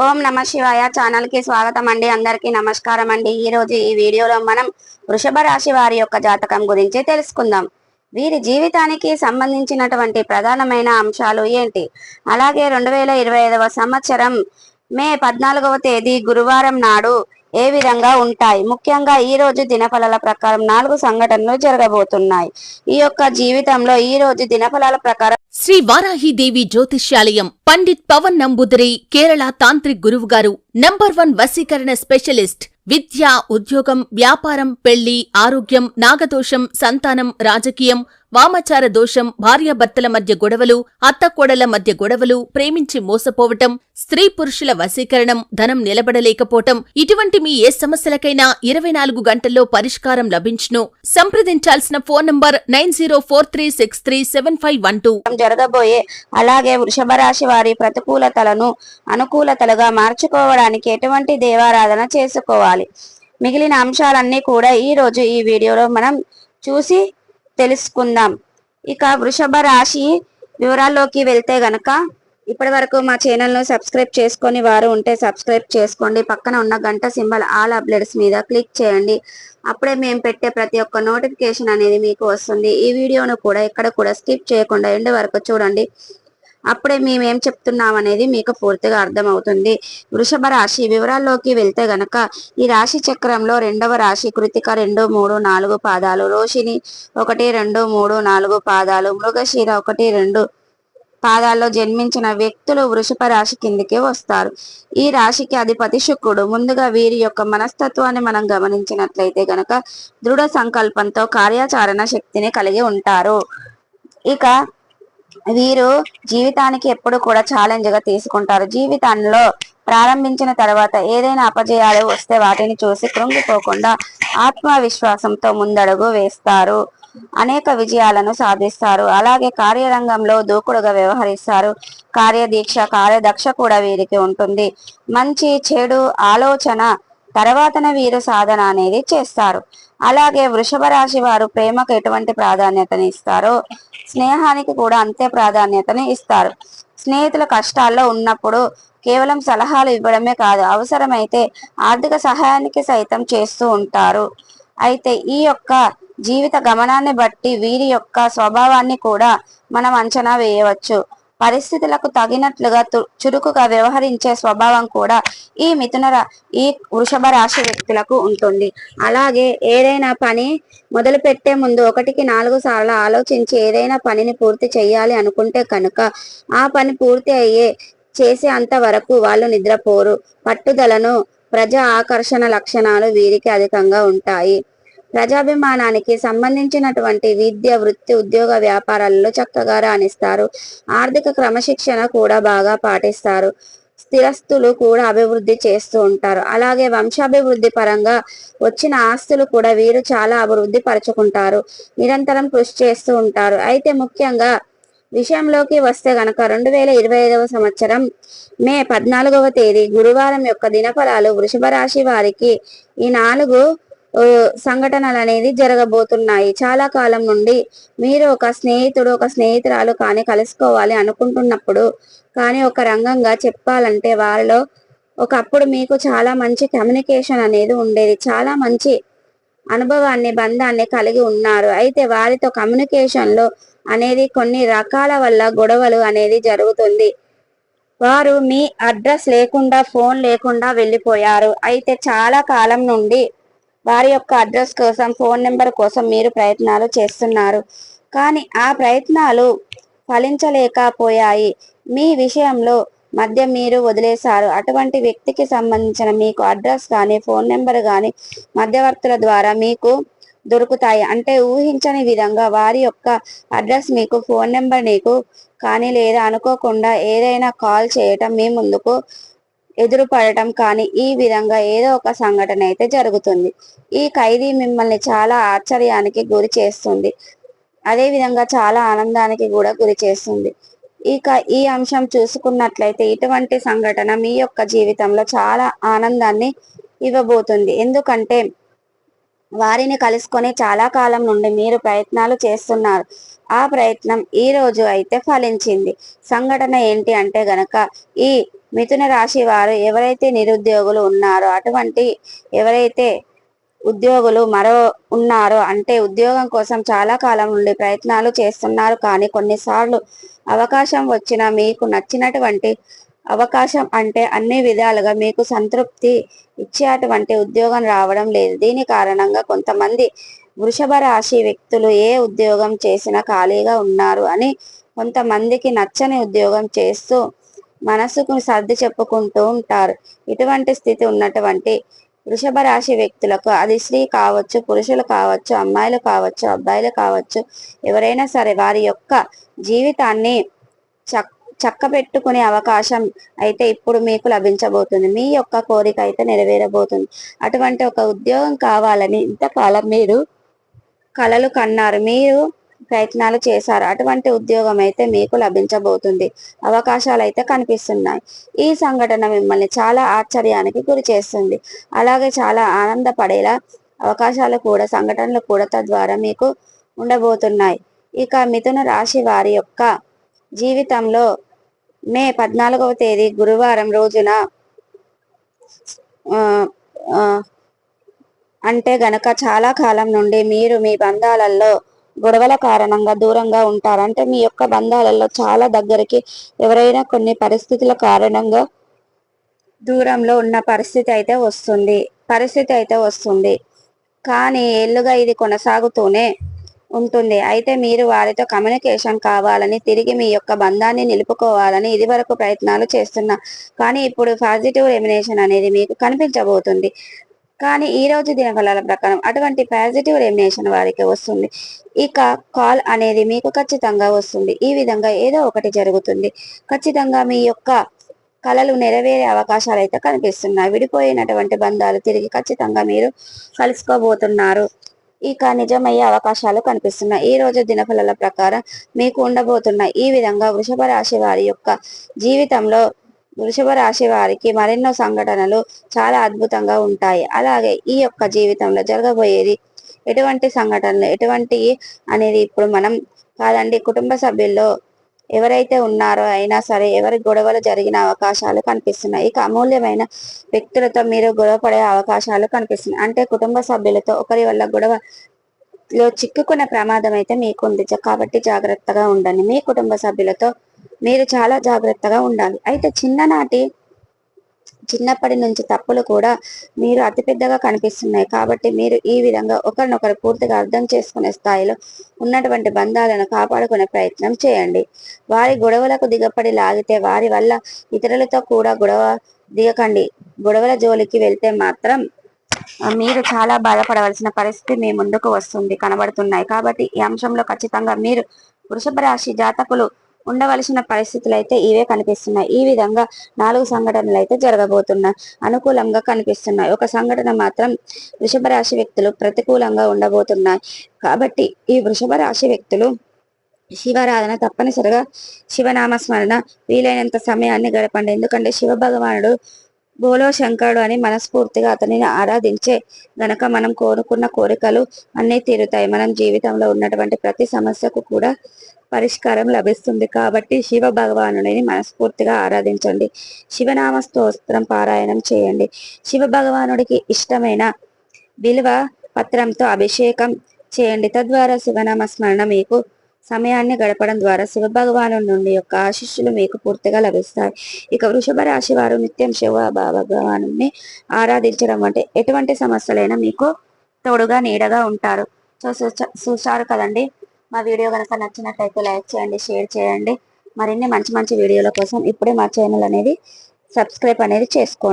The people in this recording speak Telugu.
ఓం నమ శివాయ ఛానల్ కి స్వాగతం అండి. అందరికీ నమస్కారం అండి. ఈ రోజు ఈ వీడియోలో మనం వృషభ రాశి వారి యొక్క జాతకం గురించి తెలుసుకుందాం. వీరి జీవితానికి సంబంధించినటువంటి ప్రధానమైన అంశాలు ఏంటి, అలాగే 2025వ సంవత్సరం మే 14వ తేదీ గురువారం నాడు ఏ విధంగా ఉంటాయి. ముఖ్యంగా ఈ రోజు దినఫలాల ప్రకారం 4 సంఘటనలు జరగబోతున్నాయి. ఈ యొక్క జీవితంలో ఈ రోజు దినఫలాల ప్రకారం శ్రీ వారాహిదేవి జ్యోతిష్యాలయం పండిత్ పవన్ నంబూదరి కేరళ తాంత్రిక్ గురువు గారు నంబర్ 1 వశీకరణ స్పెషలిస్ట్. విద్య, ఉద్యోగం, వ్యాపారం, పెళ్లి, ఆరోగ్యం, నాగదోషం, సంతానం, రాజకీయం, వామాచార దోషం, భార్యాభర్తల మధ్య గొడవలు, అత్తకోడల మధ్య గొడవలు, ప్రేమించి మోసపోవటం, స్త్రీ పురుషుల వశీకరణం, ధనం నిలబడలేకపోవటం, ఇటువంటి మీ ఏ సమస్యలకైనా 24 గంటల్లో పరిష్కారం లభించును. సంప్రదించాల్సిన ఫోన్ నంబర్ 9043637512. జరగబోయే అలాగే వృషభ రాశి వారి ప్రతికూలతలను అనుకూలతలుగా మార్చుకోవడానికి ఎటువంటి దేవారాధన చేసుకోవాలి, మిగిలిన అంశాలన్నీ కూడా ఈ రోజు ఈ వీడియోలో మనం చూసి తెలుసుకుందాం. ఇక వృషభ రాశి వివరాల్లోకి వెళ్తే గనక ఇప్పటి వరకు మా ఛానల్ను సబ్స్క్రైబ్ చేసుకొని వారు ఉంటే సబ్స్క్రైబ్ చేసుకోండి. పక్కన ఉన్న గంట సింబల్ ఆల్ అప్డేట్స్ మీద క్లిక్ చేయండి. అప్పుడే మేము పెట్టే ప్రతి ఒక్క నోటిఫికేషన్ అనేది మీకు వస్తుంది. ఈ వీడియోను కూడా ఎక్కడ కూడా స్కిప్ చేయకుండా ఎండ్ వరకు చూడండి. అప్పుడే మేమేం చెప్తున్నాం అనేది మీకు పూర్తిగా అర్థమవుతుంది. వృషభ రాశి వివరాల్లోకి వెళ్తే గనక ఈ రాశి చక్రంలో 2వ రాశి కృతిక 2, 3, 4 పాదాలు, రోహిణి 1, 2, 3, 4 పాదాలు, మృగశిర 1, 2 పాదాల్లో జన్మించిన వ్యక్తులు వృషభ రాశి కిందికి వస్తారు. ఈ రాశికి అధిపతి శుక్రుడు. ముందుగా వీరి యొక్క మనస్తత్వాన్ని మనం గమనించినట్లయితే గనక దృఢ సంకల్పంతో కార్యాచరణ శక్తిని కలిగి ఉంటారు. ఇక వీరు జీవితానికి ఎప్పుడు కూడా ఛాలెంజ్ గా తీసుకుంటారు. జీవితంలో ప్రారంభించిన తర్వాత ఏదైనా అపజయాలు వస్తే వాటిని చూసి కృంగిపోకుండా ఆత్మవిశ్వాసంతో ముందడుగు వేస్తారు. అనేక విజయాలను సాధిస్తారు. అలాగే కార్యరంగంలో దూకుడుగా వ్యవహరిస్తారు. కార్యదీక్ష, కార్యదక్ష కూడా వీరికి ఉంటుంది. మంచి చెడు ఆలోచన తర్వాతనే వీరు సాధన అనేది చేస్తారు. అలాగే వృషభ రాశి వారు ప్రేమకు ఎటువంటి ప్రాధాన్యతని ఇస్తారో స్నేహానికి కూడా అంతే ప్రాధాన్యతని ఇస్తారు. స్నేహితుల కష్టాల్లో ఉన్నప్పుడు కేవలం సలహాలు ఇవ్వడమే కాదు, అవసరమైతే ఆర్థిక సహాయానికి సైతం చేస్తూ ఉంటారు. అయితే ఈ యొక్క జీవిత గమనాన్ని బట్టి వీరి యొక్క స్వభావాన్ని కూడా మనం అంచనా వేయవచ్చు. పరిస్థితులకు తగినట్లుగా చురుకుగా వ్యవహరించే స్వభావం కూడా ఈ వృషభ రాశి వ్యక్తులకు ఉంటుంది. అలాగే ఏదైనా పని మొదలు పెట్టే ముందు 1కి 4 సార్లు ఆలోచించి ఏదైనా పనిని పూర్తి చేయాలి అనుకుంటే కనుక ఆ పని పూర్తి చేసే అంతవరకు వాళ్ళు నిద్రపోరు. పట్టుదలను, ప్రజా ఆకర్షణ లక్షణాలు వీరికి అధికంగా ఉంటాయి. ప్రజాభిమానానికి సంబంధించినటువంటి విద్య, వృత్తి, ఉద్యోగ, వ్యాపారాలలో చక్కగా రాణిస్తారు. ఆర్థిక క్రమశిక్షణ కూడా బాగా పాటిస్తారు. స్థిరస్తులు కూడా అభివృద్ధి చేస్తూ ఉంటారు. అలాగే వంశాభివృద్ధి పరంగా వచ్చిన ఆస్తులు కూడా వీరు చాలా అభివృద్ధి పరుచుకుంటారు. నిరంతరం కృషి చేస్తూ ఉంటారు. అయితే ముఖ్యంగా విషయంలోకి వస్తే గనక 2025వ సంవత్సరం మే 14వ తేదీ గురువారం యొక్క దినఫలాలు వృషభ రాశి వారికి ఈ 4 సంఘటనలు అనేది జరగబోతున్నాయి. చాలా కాలం నుండి మీరు ఒక స్నేహితుడు, ఒక స్నేహితురాలు కానీ కలుసుకోవాలి అనుకుంటున్నప్పుడు కానీ ఒక రంగంగా చెప్పాలంటే వారిలో ఒకప్పుడు మీకు చాలా మంచి కమ్యూనికేషన్ అనేది ఉండేది. చాలా మంచి అనుభవాన్ని, బంధాన్ని కలిగి ఉన్నారు. అయితే వారితో కమ్యూనికేషన్లో అనేది కొన్ని రకాల వల్ల గొడవలు అనేది జరుగుతుంది. వారు మీ అడ్రస్ లేకుండా, ఫోన్ లేకుండా వెళ్ళిపోయారు. అయితే చాలా కాలం నుండి వారి యొక్క అడ్రస్ కోసం, ఫోన్ నెంబర్ కోసం మీరు ప్రయత్నాలు చేస్తున్నారు. కానీ ఆ ప్రయత్నాలు ఫలించలేకపోయాయి. మీ విషయంలో మధ్య మీరు వదిలేశారు. అటువంటి వ్యక్తికి సంబంధించిన మీకు అడ్రస్ కానీ, ఫోన్ నెంబర్ కానీ మధ్యవర్తుల ద్వారా మీకు దొరుకుతాయి. అంటే ఊహించని విధంగా వారి యొక్క అడ్రస్ మీకు, ఫోన్ నెంబర్ నీకు కానీ, లేదా అనుకోకుండా ఏదైనా కాల్ చేయటం, మీ ముందుకు ఎదురుపడటం కానీ, ఈ విధంగా ఏదో ఒక సంఘటన అయితే జరుగుతుంది. ఈ ఖైదీ మిమ్మల్ని చాలా ఆశ్చర్యానికి గురి చేస్తుంది. అదేవిధంగా చాలా ఆనందానికి కూడా గురి చేస్తుంది. ఇక ఈ అంశం చూసుకున్నట్లయితే ఇటువంటి సంఘటన మీ యొక్క జీవితంలో చాలా ఆనందాన్ని ఇవ్వబోతుంది. ఎందుకంటే వారిని కలుసుకొని చాలా కాలం నుండి మీరు ప్రయత్నాలు చేస్తున్నారు. ఆ ప్రయత్నం ఈ రోజు అయితే ఫలించింది. సంఘటన ఏంటి అంటే గనక ఈ మిథున రాశి వారు ఎవరైతే నిరుద్యోగులు ఉన్నారో అటువంటి ఎవరైతే ఉద్యోగులు ఉన్నారో అంటే ఉద్యోగం కోసం చాలా కాలం నుండి ప్రయత్నాలు చేస్తున్నారు, కానీ కొన్నిసార్లు అవకాశం వచ్చినా మీకు నచ్చినటువంటి అవకాశం అంటే అన్ని విధాలుగా మీకు సంతృప్తి ఇచ్చేటువంటి ఉద్యోగం రావడం లేదు. దీని కారణంగా కొంతమంది వృషభ రాశి వ్యక్తులు ఏ ఉద్యోగం చేసినా ఖాళీగా ఉన్నారు అని కొంతమందికి నచ్చని ఉద్యోగం చేస్తూ మనసుకు సర్ది చెప్పుకుంటూ ఉంటారు. ఇటువంటి స్థితి ఉన్నటువంటి వృషభ రాశి వ్యక్తులకు, అది స్త్రీ కావచ్చు, పురుషులు కావచ్చు, అమ్మాయిలు కావచ్చు, అబ్బాయిలు కావచ్చు, ఎవరైనా సరే వారి యొక్క జీవితాన్ని చక్కబెట్టుకునే అవకాశం అయితే ఇప్పుడు మీకు లభించబోతుంది. మీ యొక్క కోరిక అయితే నెరవేరబోతుంది. అటువంటి ఒక ఉద్యోగం కావాలని ఇంతకాలం మీరు కలలు కన్నారు, మీరు ప్రయత్నాలు చేశారు. అటువంటి ఉద్యోగం అయితే మీకు లభించబోతుంది. అవకాశాలు అయితే కనిపిస్తున్నాయి. ఈ సంఘటన మిమ్మల్ని చాలా ఆశ్చర్యానికి గురి చేస్తుంది. అలాగే చాలా ఆనందపడేలా అవకాశాలు కూడా, సంఘటనలు కూడా తద్వారా మీకు ఉండబోతున్నాయి. ఇక మిథున రాశి వారి యొక్క జీవితంలో మే 14వ తేదీ గురువారం రోజున అంటే గనక చాలా కాలం నుండి మీరు మీ బంధాలలో గొడవల కారణంగా దూరంగా ఉంటారు. అంటే మీ యొక్క బంధాలలో చాలా దగ్గరికి ఎవరైనా కొన్ని పరిస్థితుల కారణంగా దూరంలో ఉన్న పరిస్థితి అయితే వస్తుంది. కానీ ఏళ్ళుగా ఇది కొనసాగుతూనే ఉంటుంది. అయితే మీరు వారితో కమ్యూనికేషన్ కావాలని, తిరిగి మీ యొక్క బంధాన్ని నిలుపుకోవాలని ఇది వరకు ప్రయత్నాలు చేస్తున్నా, కానీ ఇప్పుడు పాజిటివ్ రెమినేషన్ అనేది మీకు కనిపించబోతుంది. కానీ ఈ రోజు దినఫలాల ప్రకారం అటువంటి పాజిటివ్ రెమినేషన్ వారికి వస్తుంది. ఇక కాల్ అనేది మీకు ఖచ్చితంగా వస్తుంది. ఈ విధంగా ఏదో ఒకటి జరుగుతుంది. ఖచ్చితంగా మీ యొక్క కలలు నెరవేరే అవకాశాలు అయితే కనిపిస్తున్నాయి. విడిపోయినటువంటి బంధాలు తిరిగి ఖచ్చితంగా మీరు కలుసుకోబోతున్నారు. ఇక నిజమయ్యే అవకాశాలు కనిపిస్తున్నాయి. ఈ రోజు దినఫలాల ప్రకారం మీకు ఉండబోతున్నాయి. ఈ విధంగా వృషభ రాశి వారి యొక్క జీవితంలో వృషభ రాశి వారికి మరెన్నో సంఘటనలు చాలా అద్భుతంగా ఉంటాయి. అలాగే ఈ యొక్క జీవితంలో జరగబోయేది ఎటువంటి సంఘటనలు ఎటువంటి అనేది ఇప్పుడు మనం కాదండి, కుటుంబ సభ్యుల్లో ఎవరైతే ఉన్నారో అయినా సరే ఎవరి గొడవలు జరిగిన అవకాశాలు కనిపిస్తున్నాయి. ఇక అమూల్యమైన వ్యక్తులతో మీరు గొడవ పడే అవకాశాలు కనిపిస్తున్నాయి. అంటే కుటుంబ సభ్యులతో ఒకరి వల్ల గొడవలో చిక్కుకునే ప్రమాదం అయితే మీకుంది. కాబట్టి జాగ్రత్తగా ఉండండి. మీ కుటుంబ సభ్యులతో మీరు చాలా జాగ్రత్తగా ఉండాలి. అయితే చిన్నప్పటి నుంచి తప్పులు కూడా మీరు అతిపెద్దగా కనిపిస్తున్నాయి. కాబట్టి మీరు ఈ విధంగా ఒకరినొకరు పూర్తిగా అర్థం చేసుకునే స్థాయిలో ఉన్నటువంటి బంధాలను కాపాడుకునే ప్రయత్నం చేయండి. వారి గొడవలకు దిగపడి లాగితే వారి వల్ల ఇతరులతో కూడా దిగకండి. గొడవల జోలికి వెళ్తే మాత్రం మీరు చాలా బాధపడవలసిన పరిస్థితి మీ ముందుకు కనబడుతున్నాయి. కాబట్టి ఈ అంశంలో ఖచ్చితంగా మీరు వృషభ రాశి జాతకులు ఉండవలసిన పరిస్థితులు అయితే ఇవే కనిపిస్తున్నాయి. ఈ విధంగా 4 సంఘటనలు అయితే జరగబోతున్నాయి. అనుకూలంగా కనిపిస్తున్నాయి. ఒక సంఘటన మాత్రం వృషభ రాశి వ్యక్తులు ప్రతికూలంగా ఉండబోతున్నాయి. కాబట్టి ఈ వృషభ రాశి వ్యక్తులు శివారాధన తప్పనిసరిగా శివనామస్మరణ వీలైనంత సమయాన్ని గడపండి. ఎందుకంటే శివ భగవానుడు బోలో శంకరుడు అని మనస్ఫూర్తిగా అతనిని ఆరాధించే గనక మనం కోరుకున్న కోరికలు అన్నీ తీరుతాయి. మనం జీవితంలో ఉన్నటువంటి ప్రతి సమస్యకు కూడా పరిష్కారం లభిస్తుంది. కాబట్టి శివ భగవానుడిని మనస్ఫూర్తిగా ఆరాధించండి. శివనామ స్తోత్రం పారాయణం చేయండి. శివ భగవానుడికి ఇష్టమైన బిల్వ పత్రంతో అభిషేకం చేయండి. తద్వారా శివనామ స్మరణ మీకు సమయాన్ని గడపడం ద్వారా శివ భగవాను నుండి యొక్క ఆశీస్సులు మీకు పూర్తిగా లభిస్తాయి. ఇక వృషభ రాశి వారు నిత్యం శివ భగవాను ఆరాధించడం అంటే ఎటువంటి సమస్యలైనా మీకు తోడుగా నీడగా ఉంటారు. చూశారు కదండి. మా వీడియో కనుక నచ్చినట్లయితే లైక్ చేయండి, షేర్ చేయండి. మరిన్ని మంచి మంచి వీడియోల కోసం ఇప్పుడే మా ఛానల్ అనేది సబ్స్క్రైబ్ అనేది చేసుకోండి.